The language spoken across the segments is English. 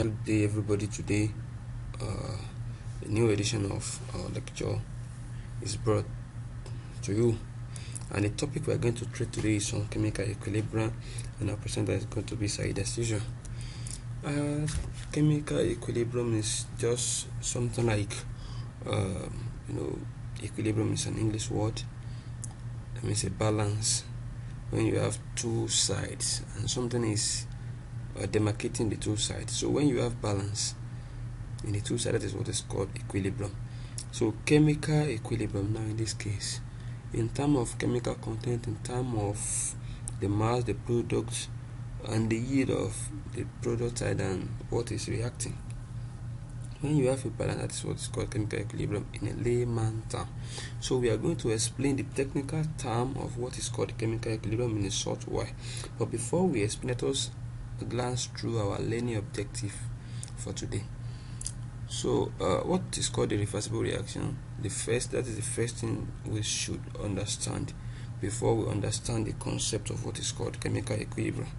Good day, everybody. Today, a new edition of our lecture is brought to you, and the topic we are going to treat today is on chemical equilibrium, and our presenter is going to be Said as usual. Chemical equilibrium is just something like, equilibrium is an English word. That means a balance when you have two sides and something is demarcating the two sides. So when you have balance in the two sides, that is what is called equilibrium. So chemical equilibrium now in this case, in terms of chemical content, in terms of the mass, the product, and the yield of the product side and what is reacting. When you have a balance, that is what is called chemical equilibrium in a layman term. So we are going to explain the technical term of what is called chemical equilibrium in a short while. But before we explain, let us glance through our learning objective for today. So what is called the reversible reaction? That is the first thing we should understand before we understand the concept of what is called chemical equilibrium.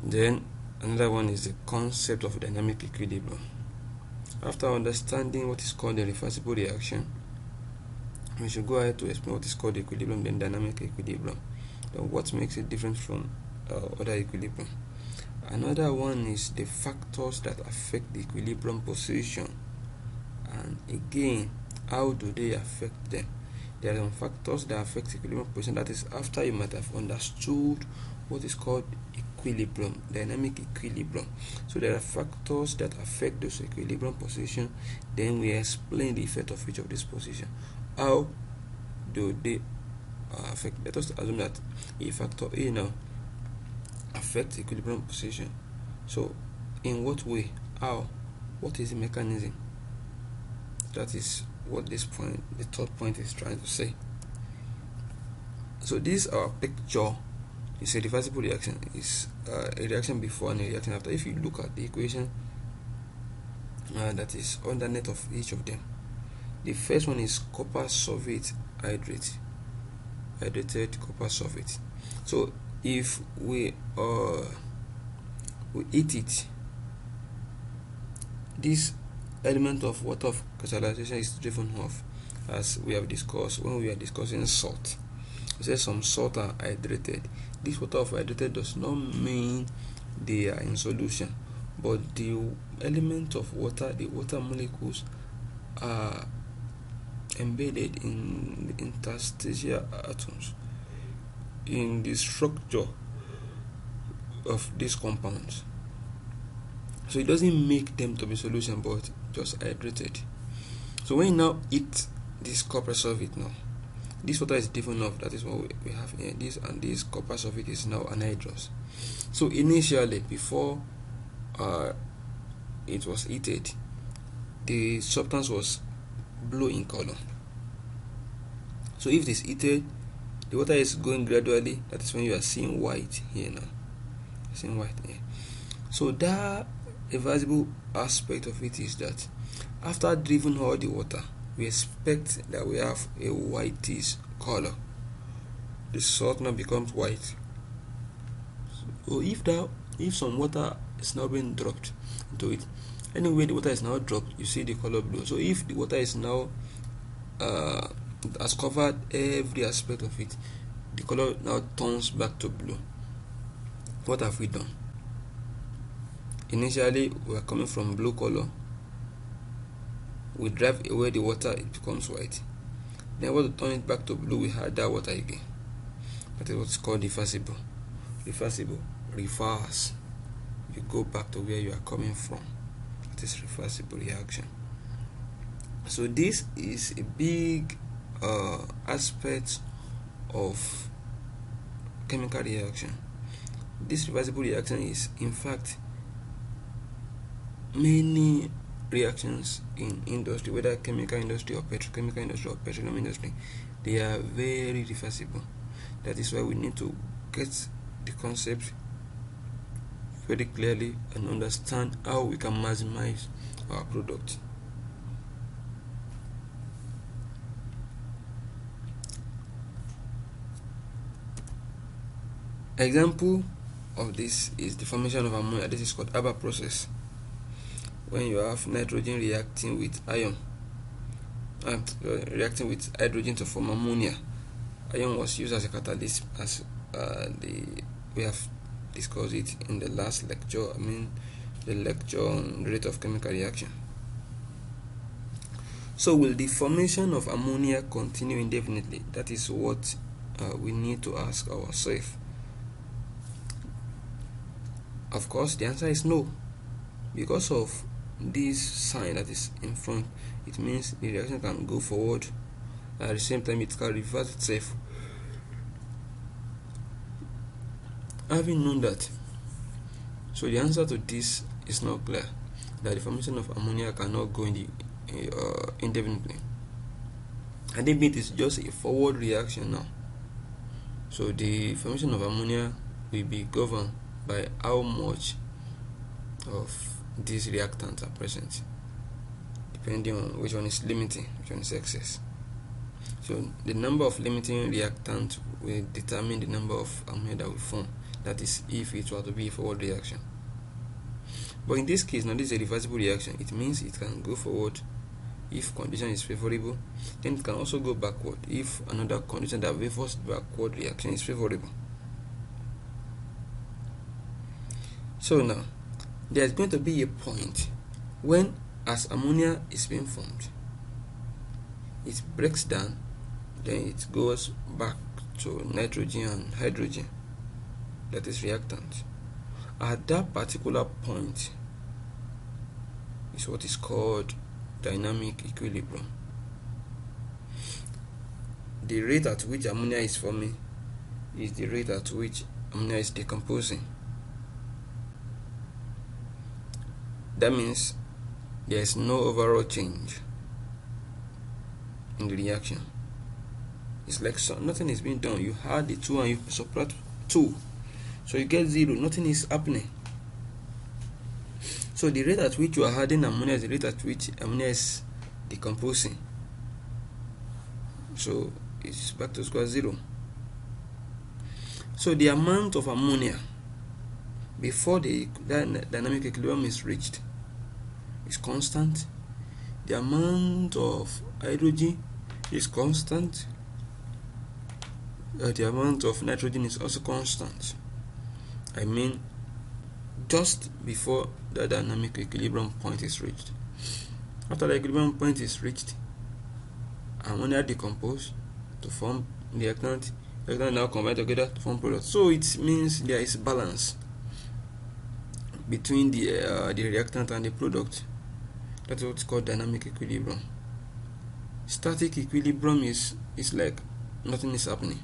Then another one is the concept of dynamic equilibrium. After understanding what is called the reversible reaction, we should go ahead to explain what is called equilibrium, then dynamic equilibrium, then what makes it different from other equilibrium. Another one is the factors that affect the equilibrium position, and again, how do they affect them? There are some factors that affect equilibrium position. That is after you might have understood what is called equilibrium, dynamic equilibrium. So there are factors that affect those equilibrium position. Then we explain the effect of each of these position. How do they affect? Let us assume that a factor A now affects equilibrium position. So in what way? How? What is the mechanism? That is what this point, the third point, is trying to say. So this is our picture. It's a reversible reaction. It's a reaction before and a reaction after. If you look at the equation that is underneath of each of them, the first one is copper sulfate hydrate, hydrated copper sulfate. So if we heat it, this element of water of crystallization is driven off, as we have discussed when we are discussing salt. We say some salt are hydrated. This water of hydrated does not mean they are in solution, but the element of water, the water molecules, are embedded in the interstitial atoms in the structure of these compounds. So it doesn't make them to be solution, but just hydrated. So when you now heat this copper sulfate now, this water is different enough. That is what we have here. This and this copper sulfate is now anhydrous. So initially, before it was heated, the substance was blue in color. So if it is heated, the water is going gradually. That is when you are seeing white here now. Seeing white here. So that reversible aspect of it is that after driving all the water, we expect that we have a whitish color. The salt now becomes white. So if some water is now being dropped into it, anyway the water is now dropped, you see the color blue. So if the water is now has covered every aspect of it, the color now turns back to blue. What have we done? Initially we are coming from blue color. We drive away the water, it becomes white. Then when we turn it back to blue, we add that water again. That is what's called reversible. Reversible, reverse. You go back to where you are coming from. It is reversible reaction. So this is a big aspect of chemical reaction. This reversible reaction is, in fact, many reactions in industry, whether chemical industry or petrochemical industry or petroleum industry, they are very reversible. That is why we need to get the concept very clearly and understand how we can maximize our product. Example of this is the formation of ammonia. This is called Haber process. When you have nitrogen reacting with iron, reacting with hydrogen to form ammonia. Iron was used as a catalyst, as we have discussed it in the last lecture. The lecture on the rate of chemical reaction. So will the formation of ammonia continue indefinitely? That is what we need to ask ourselves. Of course, the answer is no. Because of this sign that is in front, it means the reaction can go forward. At the same time, it can reverse itself. Having known that, so the answer to this is not clear, that the formation of ammonia cannot go indefinitely. And it is just a forward reaction now. So the formation of ammonia will be governed by how much of these reactants are present, depending on which one is limiting, which one is excess. So the number of limiting reactants will determine the number of ammonia that will form. That is, if it were to be a forward reaction. But in this case, now this is a reversible reaction. It means it can go forward if condition is favorable. Then it can also go backward if another condition that favors backward reaction is favorable. So now, there is going to be a point when, as ammonia is being formed, it breaks down, then it goes back to nitrogen and hydrogen, that is reactant. At that particular point is what is called dynamic equilibrium. The rate at which ammonia is forming is the rate at which ammonia is decomposing. That means there is no overall change in the reaction. It's like nothing is being done. You add the 2 and you subtract 2, so you get 0. Nothing is happening. So the rate at which you are adding ammonia is the rate at which ammonia is decomposing. So it's back to square 0. So the amount of ammonia before the dynamic equilibrium is reached is constant. The amount of hydrogen is constant. The amount of nitrogen is also constant. I mean, just before the dynamic equilibrium point is reached. After the equilibrium point is reached, ammonia decomposes to form reactant. Reactant now combine together to form product. So it means there is balance between the reactant and the product. That's what's called dynamic equilibrium. Static equilibrium is like nothing is happening.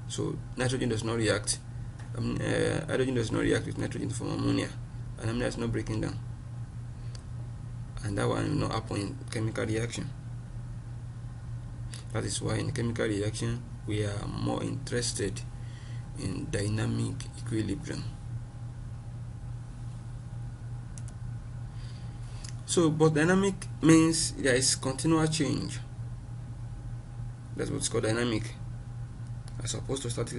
So nitrogen does not react. Hydrogen does not react with nitrogen to form ammonia, and ammonia is not breaking down. And that one will not happen in chemical reaction. That is why in chemical reaction we are more interested in dynamic equilibrium. So, but dynamic means there is continual change. That's what's called dynamic, as opposed to static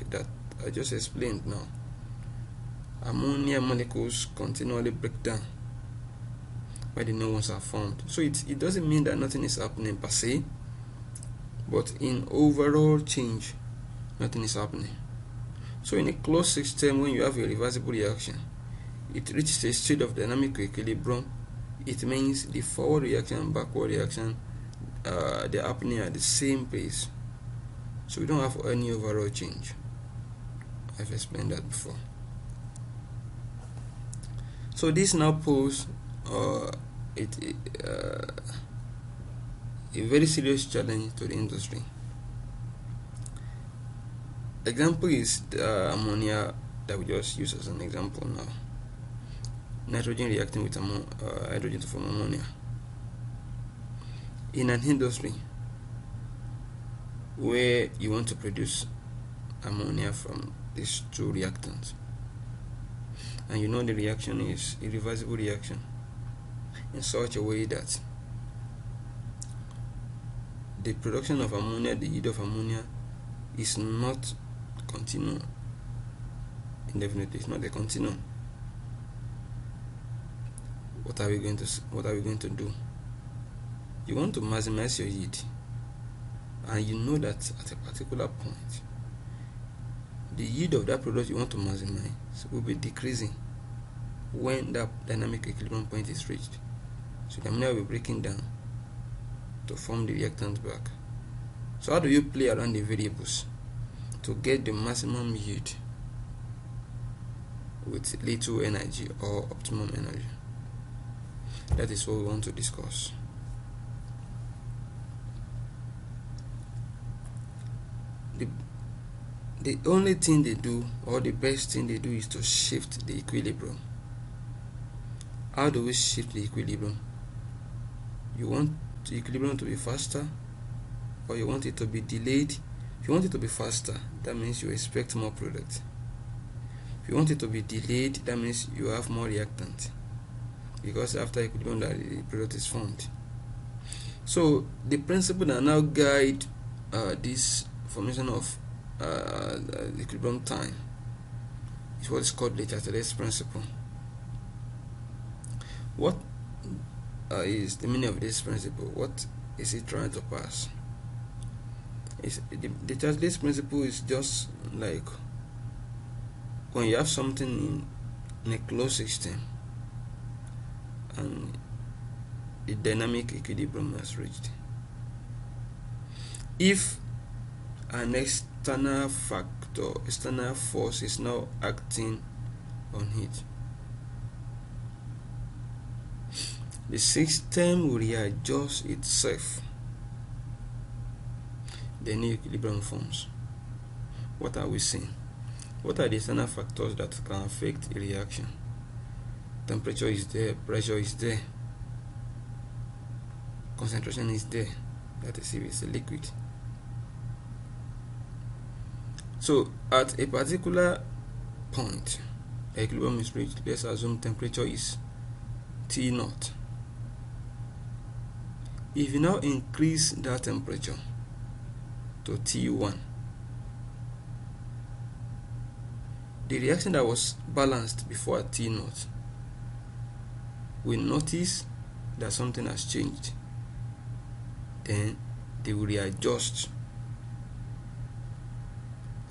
that I just explained now. Ammonia molecules continually break down where the new ones are formed. So it doesn't mean that nothing is happening per se, but in overall change, nothing is happening. So in a closed system, when you have a reversible reaction, it reaches a state of dynamic equilibrium. It means the forward reaction and backward reaction they are happening at the same pace. So we don't have any overall change. I've explained that before. So this now poses a very serious challenge to the industry. Example is the ammonia that we just use as an example now. Nitrogen reacting with hydrogen to form ammonia. In an industry where you want to produce ammonia from these two reactants, and you know the reaction is a reversible reaction in such a way that the production of ammonia, the yield of ammonia, is not continuous. indefinitely. It's not a continuum. What are we going to do? You want to maximize your yield, and you know that at a particular point the yield of that product you want to maximize will be decreasing when that dynamic equilibrium point is reached. So the ammonia will be breaking down to form the reactant back. So how do you play around the variables to get the maximum yield with little energy or optimum energy? That is what we want to discuss. The only thing they do, or the best thing they do, is to shift the equilibrium. How do we shift the equilibrium? You want the equilibrium to be faster, or you want it to be delayed? If you want it to be faster, that means you expect more product. If you want it to be delayed, that means you have more reactant, because after equilibrium the product is formed. So the principle that now guide this formation of the equilibrium time is what is called the Untitled principle. What is the meaning of this principle? What is it trying to pass? The Untitled principle is just like when you have something in a closed system and the dynamic equilibrium has reached. If an external factor, external force is now acting on it, the system will readjust itself. The new equilibrium forms. What are we seeing? What are the external factors that can affect a reaction? Temperature is there, pressure is there, concentration is there, that is if it's a liquid. So at a particular point, equilibrium is reached. Let's assume temperature is T0. If you now increase that temperature to T1, the reaction that was balanced before at T0 will notice that something has changed. Then they will readjust.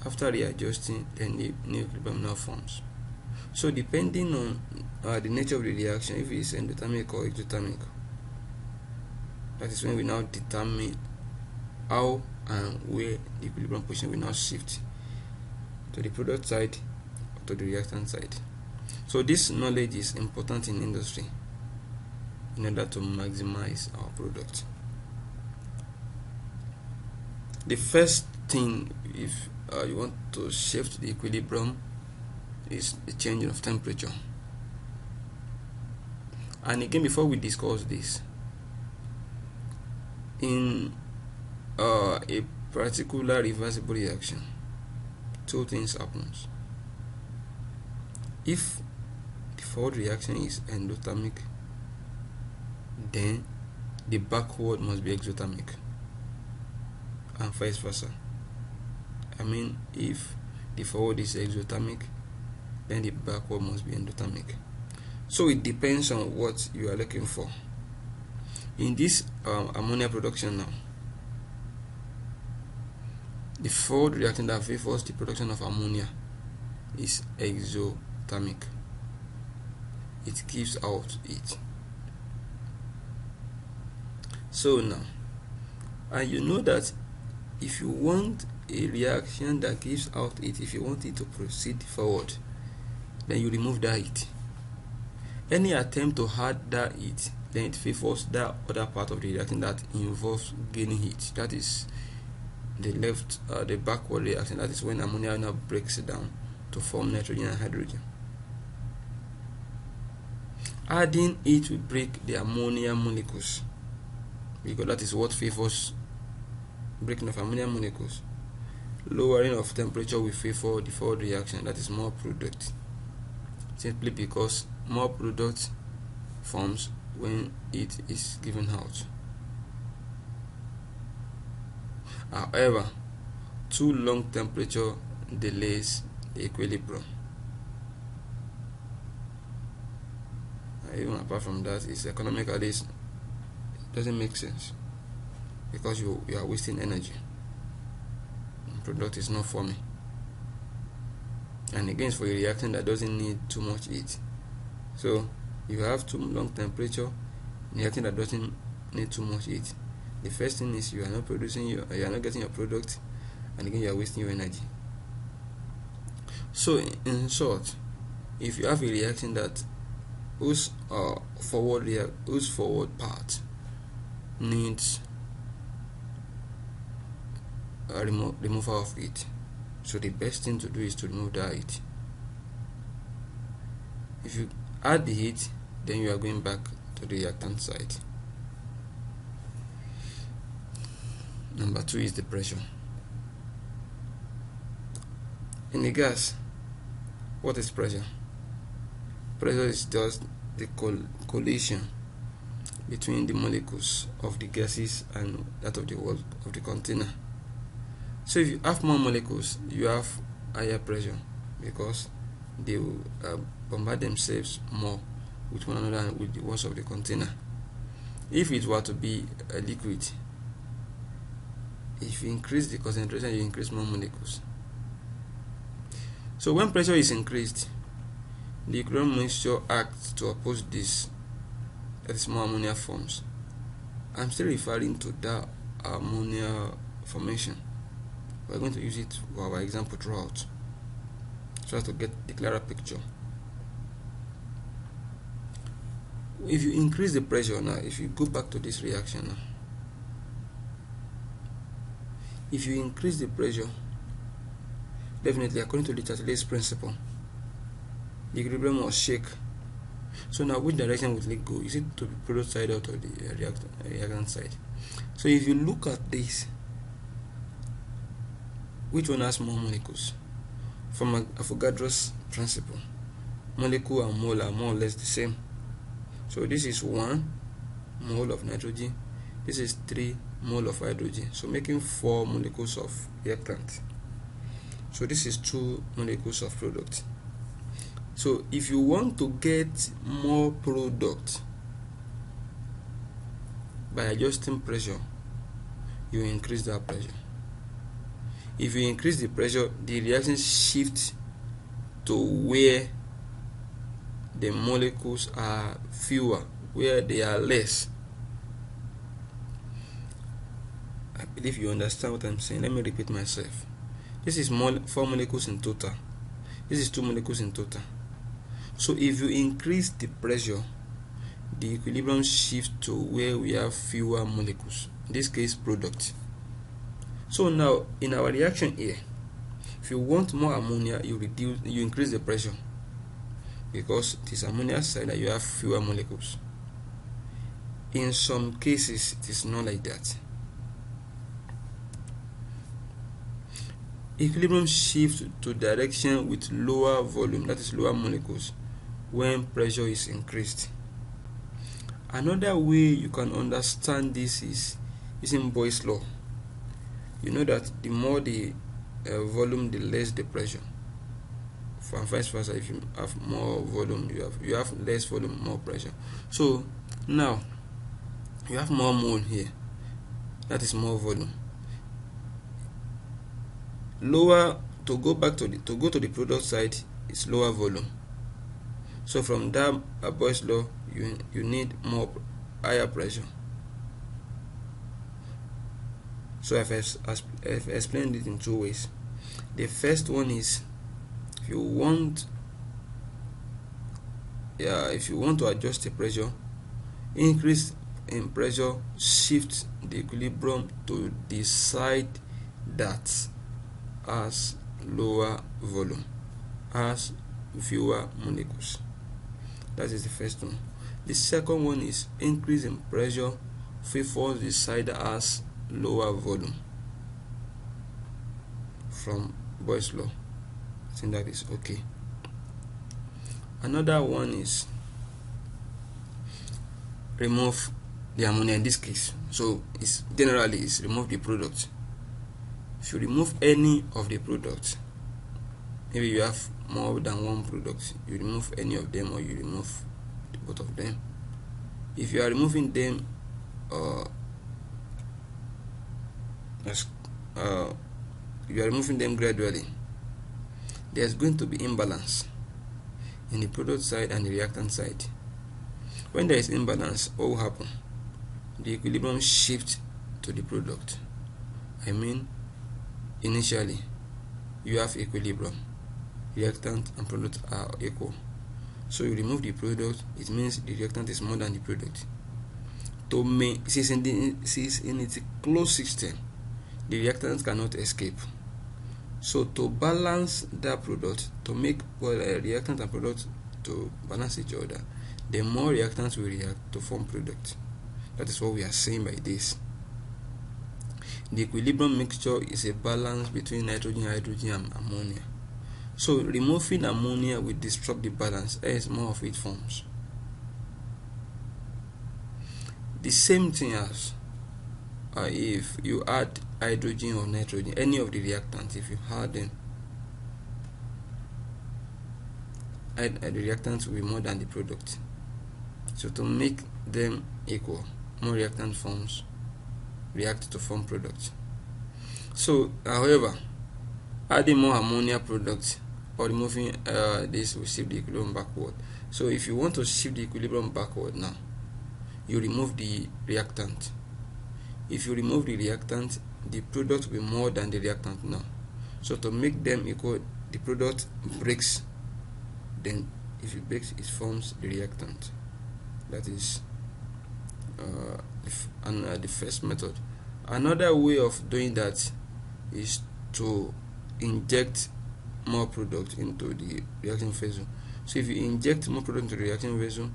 After readjusting, then the new equilibrium now forms. So depending on the nature of the reaction, if it is endothermic or exothermic, that is when we now determine how and where the equilibrium position will now shift, to the product side or to the reactant side. So this knowledge is important in industry in order to maximize our product. The first thing, if you want to shift the equilibrium, is the change of temperature. And again, before we discuss this, in a particular reversible reaction, two things happens. If the forward reaction is endothermic, then the backward must be exothermic, and vice versa. I mean, if the forward is exothermic, then the backward must be endothermic. So it depends on what you are looking for. In this ammonia production now, the forward reaction that favors the production of ammonia is exothermic. It gives out heat. So now, and you know that if you want a reaction that gives out heat, if you want it to proceed forward, then you remove that heat. Any attempt to add that heat, then it favors that other part of the reaction that involves gaining heat. That is the backward reaction. That is when ammonia now breaks it down to form nitrogen and hydrogen. Adding heat will break the ammonia molecules, because that is what favors breaking of ammonia molecules. Lowering of temperature will favor the forward reaction, that is more product, simply because more product forms when it is given out. However, too long temperature delays the equilibrium. even apart from that, it's economically, it doesn't make sense, because you are wasting energy. The product is not forming, and again, for a reaction that doesn't need too much heat. So if you have too long temperature, reaction that doesn't need too much heat, the first thing is you are not getting your product, and again you are wasting your energy. So in short, if you have a reaction that whose forward part needs a removal of heat, so the best thing to do is to remove that heat. If you add the heat, then you are going back to the reactant side. Number 2 is the pressure. In a gas, what is pressure? Pressure is just the collision between the molecules of the gases and that of the wall of the container. So if you have more molecules, you have higher pressure, because they will bombard themselves more with one another and with the walls of the container. If it were to be a liquid, if you increase the concentration, you increase more molecules. So when pressure is increased, the equilibrium mixture acts to oppose this, that is, more ammonia forms. I'm still referring to that ammonia formation. We're going to use it for our example throughout, so as to get the clearer picture. If you increase the pressure now, if you go back to this reaction now, if you increase the pressure, definitely according to the Chatelet's principle, the equilibrium must shake. So now, which direction will it go? Is it to the product side or to the reactant side? So if you look at this, which one has more molecules? From Avogadro's principle, molecule and mole are more or less the same. So this is 1 mole of nitrogen, this is 3 mole of hydrogen, so making 4 molecules of reactant. So this is 2 molecules of product. So if you want to get more product by adjusting pressure, you increase that pressure. If you increase the pressure, the reaction shifts to where the molecules are fewer, where they are less. I believe you understand what I'm saying. Let me repeat myself. This is 4 molecules in total. This is 2 molecules in total. So if you increase the pressure, the equilibrium shifts to where we have fewer molecules, in this case product. So now in our reaction here, if you want more ammonia, you increase the pressure, because it is ammonia side that you have fewer molecules. In some cases it is not like that. Equilibrium shifts to direction with lower volume, that is lower molecules, when pressure is increased. Another way you can understand this is using Boyle's law. You know that the more the volume, the less the pressure. And vice versa, if you have more volume, you have less volume, more pressure. So now you have more mole here, that is more volume. Lower, to go to the product side, is lower volume. So from that Boyle's law, you need higher pressure. So I've explained it in 2 ways. The first one is, if you want to adjust the pressure, increase in pressure shifts the equilibrium to the side that has lower volume, has fewer molecules. That is the first one. The second one is, increase in pressure favors the side that has lower volume, from Boyle's law. I think that is okay. Another one is, remove the ammonia in this case. So it's generally remove the product. If you remove any of the products, maybe you have more than one product, you remove any of them, or you remove both of them. If you are removing them gradually, there's going to be imbalance in the product side and the reactant side. When there is imbalance, what will happen? The equilibrium shifts to the product. I mean, initially you have equilibrium, reactant and product are equal. So you remove the product, it means the reactant is more than the product. Since in its closed system, the reactant cannot escape. So to balance that product, to make reactant and product to balance each other, the more reactants will react to form product. That is what we are saying by this. The equilibrium mixture is a balance between nitrogen, hydrogen, and ammonia. So removing ammonia will disrupt the balance as more of it forms. The same thing as if you add hydrogen or nitrogen, any of the reactants, if you add them, the reactants will be more than the product. So to make them equal, more reactant forms react to form product. So however, adding more ammonia product or removing this will shift the equilibrium backward. So if you want to shift the equilibrium backward now, you remove the reactant. If you remove the reactant, the product will be more than the reactant now. So to make them equal, the product breaks. Then if it breaks, it forms the reactant. That is the first method. Another way of doing that is to inject more product into the reacting vessel. So if you inject more product into the reacting vessel,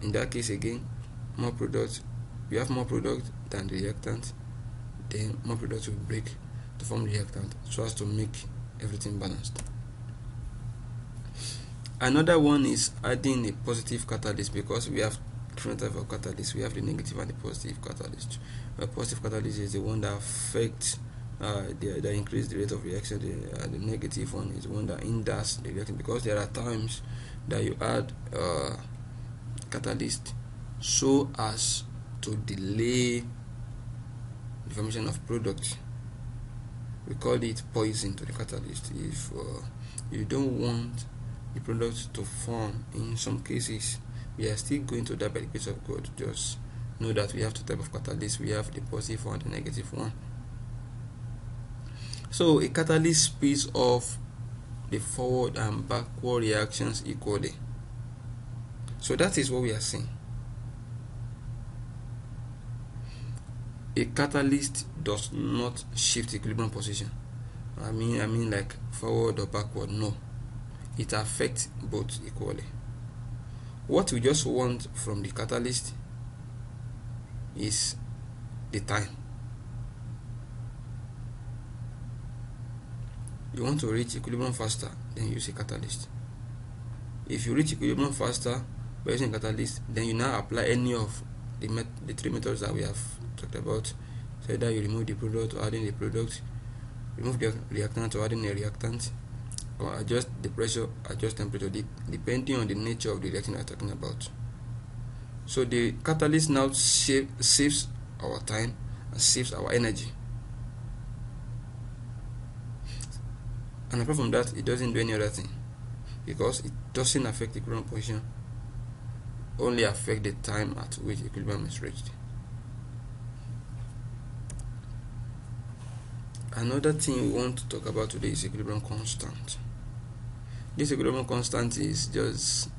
in that case again, more product, you have more product than the reactant, then more product will break to form reactant so as to make everything balanced. Another one is adding a positive catalyst, because we have different types of catalysts. We have the negative and the positive catalyst. A positive catalyst is the one that affects that increase the rate of reaction. The negative one is the one that hinders the reaction, because there are times that you add catalyst so as to delay the formation of product. We call it poison to the catalyst. If you don't want the product to form, in some cases we are still going to die by the grace of God. Just know that we have two types of catalysts. We have the positive one and the negative one. So a catalyst speeds off the forward and backward reactions equally. So that is what we are saying. A catalyst does not shift equilibrium position. I mean like forward or backward. No, it affects both equally. What we just want from the catalyst is the time. You want to reach equilibrium faster, then use a catalyst. If you reach equilibrium faster by using a catalyst, then you now apply any of the three methods that we have talked about. So either you remove the product or adding the product, remove the reactant or adding a reactant, or adjust the pressure, adjust temperature, depending on the nature of the reaction we are talking about. So the catalyst now saves our time and saves our energy. And apart from that, it doesn't do any other thing, because it doesn't affect the equilibrium position, only affect the time at which equilibrium is reached. Another thing we want to talk about today is equilibrium constant. This equilibrium constant is just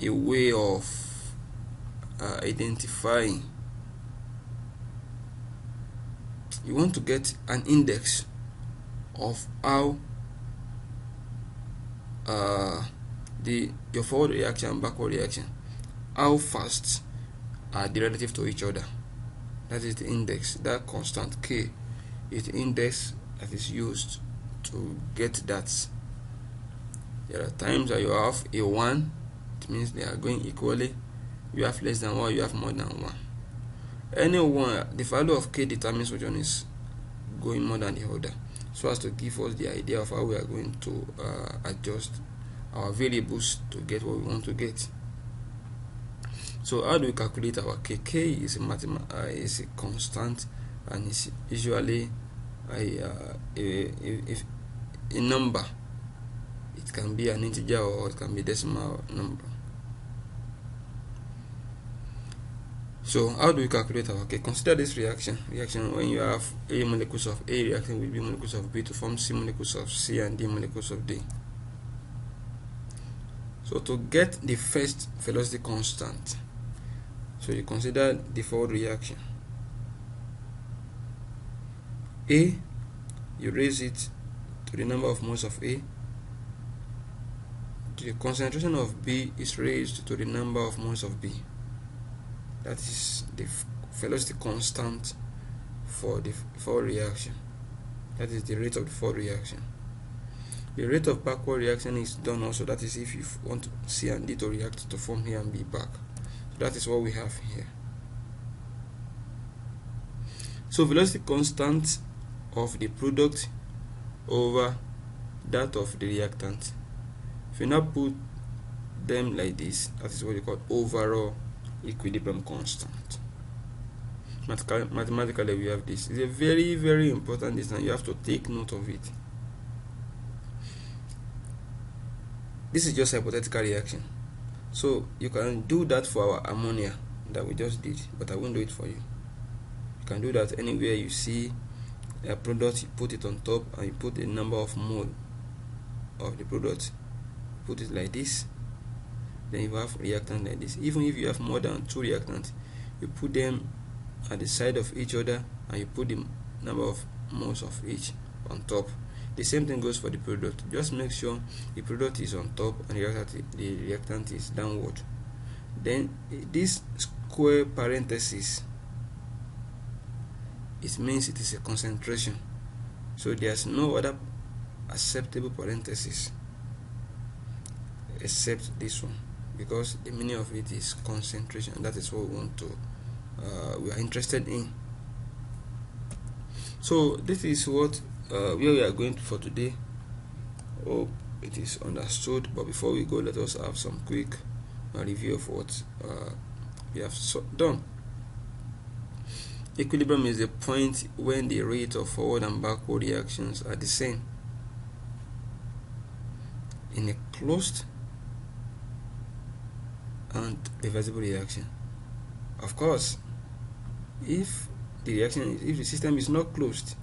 a way of identifying. You want to get an index of how your forward reaction and backward reaction, how fast are they relative to each other. That is the index. That constant K is the index that is used to get that. There are times that you have a 1, it means they are going equally. You have less than 1, you have more than 1. Any one, the value of K determines which one is going more than the other, so as to give us the idea of how we are going to adjust our variables to get what we want to get. So how do we calculate our K? K is a constant, and it's usually a number. It can be an integer or it can be decimal number. So how do we calculate our K? Consider this reaction when you have A molecules of A reacting with B molecules of B to form C molecules of C and D molecules of D. So to get the first velocity constant, so you consider the forward reaction. A, you raise it to the number of moles of A. The concentration of B is raised to the number of moles of B. That is the velocity constant for the forward reaction. That is the rate of the forward reaction. The rate of backward reaction is done also. That is if you want C and D to react to form A and B back. So that is what we have here. So velocity constant of the product over that of the reactant. If you now put them like this, that is what you call overall equilibrium constant. Mathematically we have this. It's a very, very important this, and you have to take note of it. This is just a hypothetical reaction, so you can do that for our ammonia that we just did, but I won't do it for you. You can do that anywhere you see a product, you put it on top and you put a number of mole of the product, put it like this, then you have reactant like this. Even if you have more than 2 reactants, you put them at the side of each other and you put the number of moles of each on top. The same thing goes for the product. Just make sure the product is on top and the reactant is downward. Then this square parenthesis, it means it is a concentration. So there's no other acceptable parenthesis except this one, because the meaning of it is concentration, and that is what we want to we are interested in. So this is what where we are going for today. Hope it is understood, but before we go, let us have some quick review of what we have done. Equilibrium is the point when the rate of forward and backward reactions are the same in a closed and reversible reaction. Of course, if the system is not closed,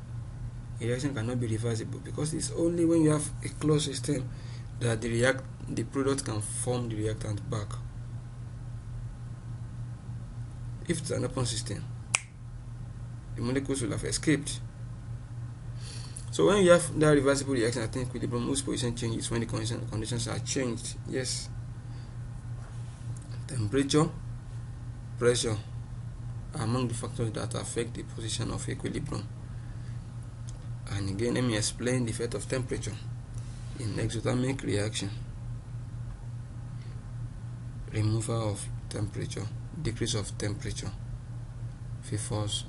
a reaction cannot be reversible, because it's only when you have a closed system that the product can form the reactant back. If it's an open system, the molecules will have escaped. So when you have that reversible reaction at equilibrium, whose position changes when the conditions are changed. Yes, temperature, pressure are among the factors that affect the position of equilibrium. And again, let me explain the effect of temperature in exothermic reaction. Removal of temperature, decrease of temperature favors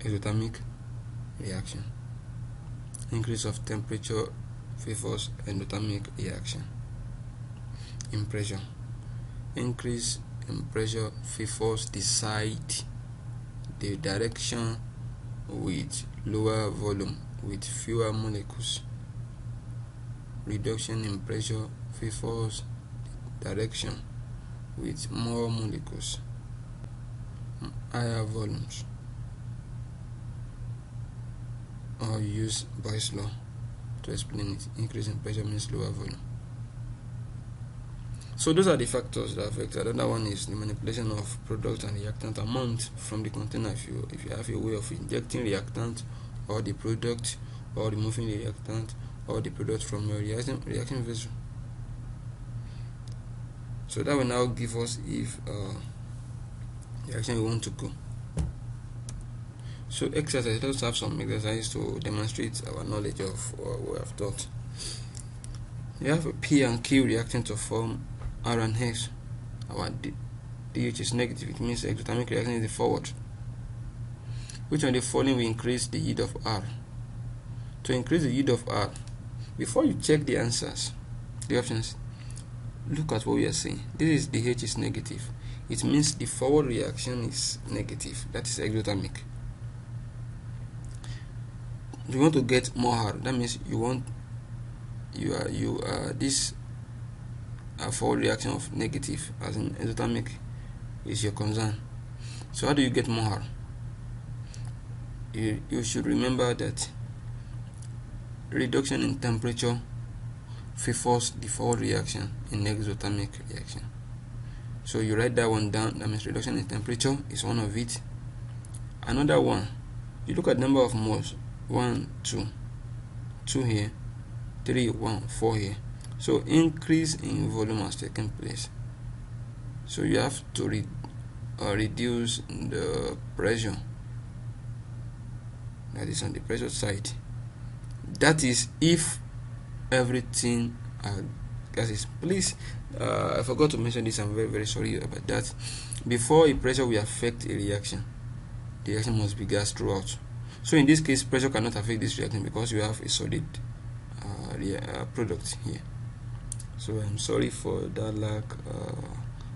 exothermic reaction. Increase of temperature favors endothermic reaction. In pressure, increase in pressure favors the direction with lower volume with fewer molecules. Reduction in pressure favors direction with more molecules, higher volumes. Or use Boyle's law to explain it. Increase in pressure means lower volume. So those are the factors that affect. Another one is the manipulation of product and reactant amount from the container. If you have a way of injecting reactant or the product, or removing the reactant or the product from your reaction vessel. So that will now give us if the reaction we want to go. So exercise, let's have some exercise to demonstrate our knowledge of what we have taught. You have a P and Q reacting to form R and H. Our DH is negative, it means the exothermic reaction is the forward. Which one of the following will increase the yield of R? To increase the yield of R, before you check the answers, the options, look at what we are saying. This is the H is negative. It means the forward reaction is negative. That is exothermic. You want to get more R. That means this forward reaction of negative, as in exothermic, is your concern. So how do you get more R? You should remember that reduction in temperature favors the forward reaction in exothermic reaction. So you write that one down. That means reduction in temperature is one of it. Another one, you look at number of moles. 1, 2, 2 here, 3, 1, 4 here. So increase in volume has taken place. So you have to reduce the pressure that is on the pressure side. That is if everything gases. Please, I forgot to mention this. I'm very, very sorry about that. Before a pressure will affect a reaction, the reaction must be gas throughout. So in this case, pressure cannot affect this reaction because you have a solid product here. So I'm sorry for that lack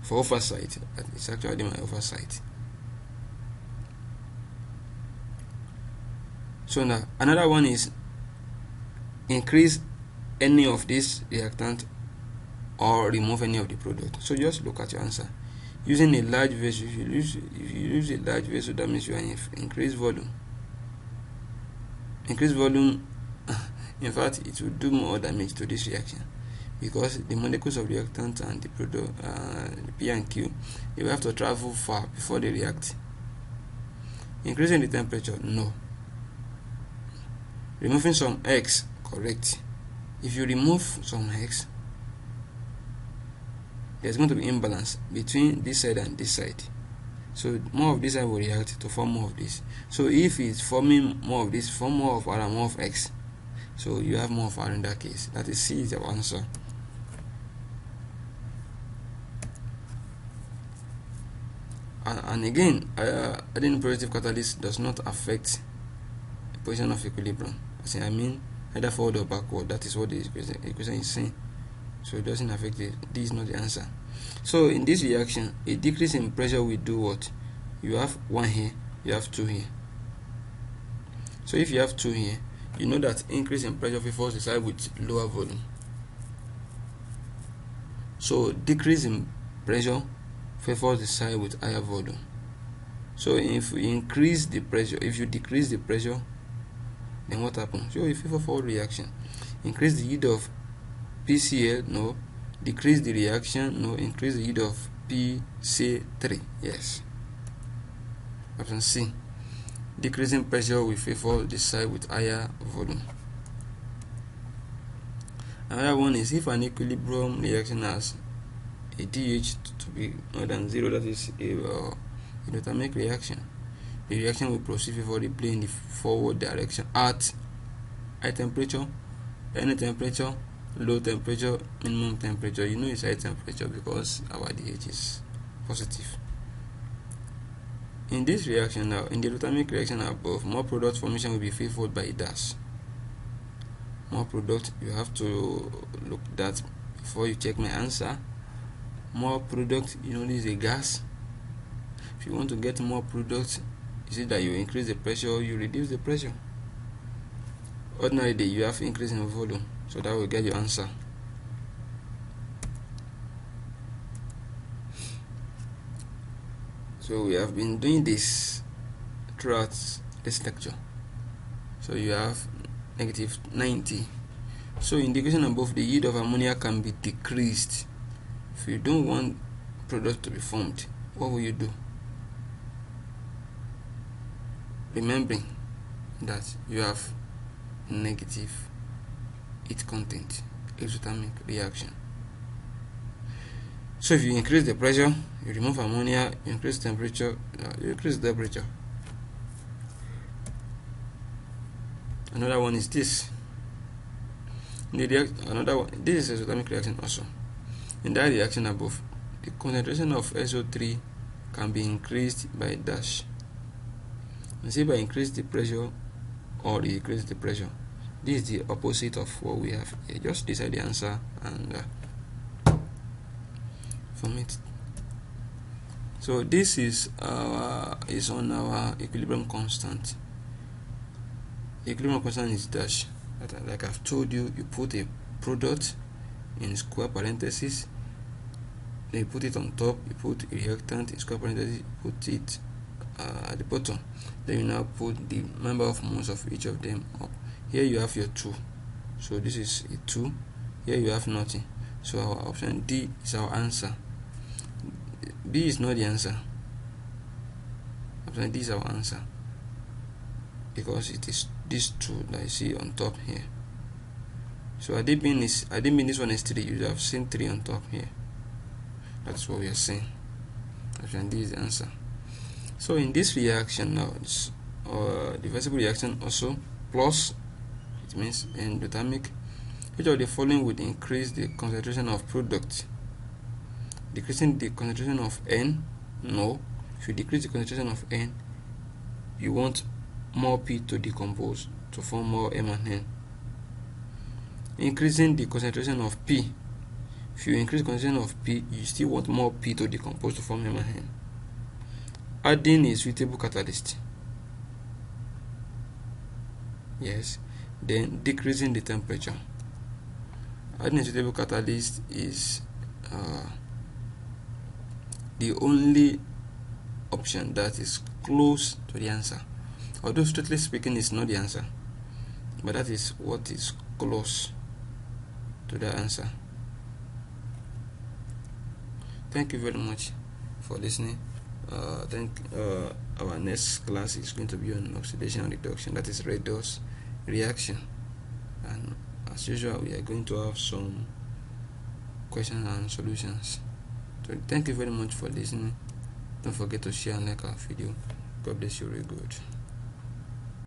for oversight. It's actually my oversight. So now another one is increase any of this reactant or remove any of the product. So just look at your answer. Using a large vessel, if you use a large vessel, that means you are increased volume. Increased volume, in fact, it will do more damage to this reaction because the molecules of reactant and the product, the P and Q, they will have to travel far before they react. Increasing the temperature, no. Removing some X, correct. If you remove some X, there's going to be imbalance between this side and this side. So more of this side will react to form more of this. So if it's forming more of this, form more of R and more of X. So you have more of R in that case. That is C is the answer. And again, adding positive catalyst does not affect the position of equilibrium. I mean, either forward or backward. That is what the equation is saying. So it doesn't affect it. This is not the answer. So in this reaction, a decrease in pressure will do what? You have 1 here, you have 2 here. So if you have 2 here, you know that increase in pressure favors the side with lower volume. So decrease in pressure favors the side with higher volume. So if you increase the pressure, if you decrease the pressure, then what happens? So you favor forward reaction. Increase the yield of PCl, no. Decrease the reaction, no. Increase the yield of PC3, yes. Option C. Decreasing pressure will favor the side with higher volume. Another one is if an equilibrium reaction has a DH to be more than 0, that is a endothermic reaction. The reaction will proceed favorably in the forward direction at high temperature, any temperature, low temperature, minimum temperature. You know it's high temperature because our DH is positive. In this reaction now, in the endothermic reaction above, more product formation will be favored by a dash. More product, you have to look that before you check my answer. More product, you know this is a gas. If you want to get more product, you see that you increase the pressure or you reduce the pressure. Ordinarily, you have increase in volume, so that will get your answer. So we have been doing this throughout this lecture. So you have negative 90. So in the equation above, the yield of ammonia can be decreased. If you don't want product to be formed, what will you do? Remembering that you have negative heat content, exothermic reaction. So if you increase the pressure, you remove ammonia, you increase temperature, you increase temperature. Another one is this. Another one. This is exothermic reaction also. In that reaction above, the concentration of SO3 can be increased by dash. And see, by increase the pressure or decrease the pressure, this is the opposite of what we have here. Just decide the answer and form it. So this is on our equilibrium constant. Equilibrium constant is dash. Like I've told you, you put a product in square parentheses, then you put it on top, you put a reactant in square parentheses, you put it at the bottom, then you now put the number of moles of each of them up. Here you have your 2, so this is a 2. Here you have nothing, so our option D is our answer. B is not the answer. Option D is our answer, because it is this 2 that you see on top here. So I didn't mean this one is 3. You have seen 3 on top here. That's what we are saying. Option D is the answer. So in this reaction now, it's reversible reaction also, plus, it means endothermic. Which of the following would increase the concentration of product? Decreasing the concentration of N? No. If you decrease the concentration of N, you want more P to decompose to form more M and N. Increasing the concentration of P. If you increase the concentration of P, you still want more P to decompose to form M and N. Adding a suitable catalyst. Yes. Then decreasing the temperature. Adding a suitable catalyst is the only option that is close to the answer. Although strictly speaking it's not the answer, but that is what is close to the answer. Thank you very much for listening. Our next class is going to be on oxidation and reduction, that is redox reaction, and as usual we are going to have some questions and solutions. So thank you very much for listening. Don't forget to share and like our video. God bless you very good.